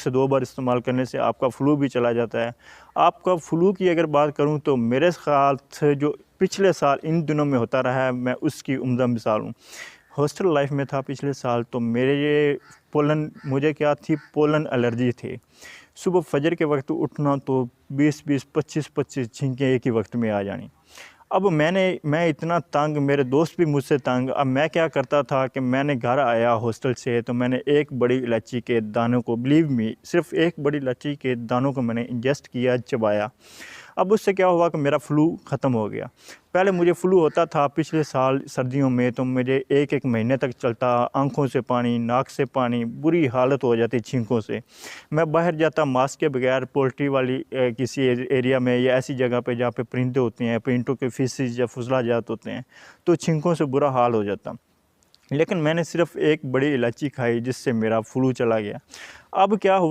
से 2 बार इस्तेमाल करने से आपका फ्लू भी चला जाता है। आपका फ्लू की अगर बात करूँ तो मेरे ख़्याल से जो पिछले साल इन दिनों में होता रहा है, मैं उसकी उम्दा मिसाल हूँ। हॉस्टल लाइफ में था पिछले साल, तो मेरे ये मुझे क्या थी, पोलन एलर्जी थी। सुबह फजर के वक्त उठना तो 20-20, 25-25 छींकें एक ही वक्त में आ जानी। अब मैं इतना तंग, मेरे दोस्त भी मुझसे तंग। अब मैं क्या करता था कि मैंने घर आया हॉस्टल से तो मैंने एक बड़ी इलायची के दानों को, बिलीव मी, सिर्फ एक बड़ी इलायची के दानों को मैंने इंजेस्ट किया, चबाया। अब उससे क्या हुआ कि मेरा फ्लू ख़त्म हो गया। पहले मुझे फ्लू होता था पिछले साल सर्दियों में, तो मुझे 1-1 महीने तक चलता, आँखों से पानी, नाक से पानी, बुरी हालत हो जाती छींकों से। मैं बाहर जाता मास्क के बगैर, पोल्ट्री वाली किसी एरिया में या ऐसी जगह पे जहाँ पे परिंदे होते हैं, परिंदों के फीसेस या फुजला जात होते हैं, तो छींकों से बुरा हाल हो जाता। लेकिन मैंने सिर्फ़ एक बड़ी इलायची खाई जिससे मेरा फ्लू चला गया। अब क्या हुआ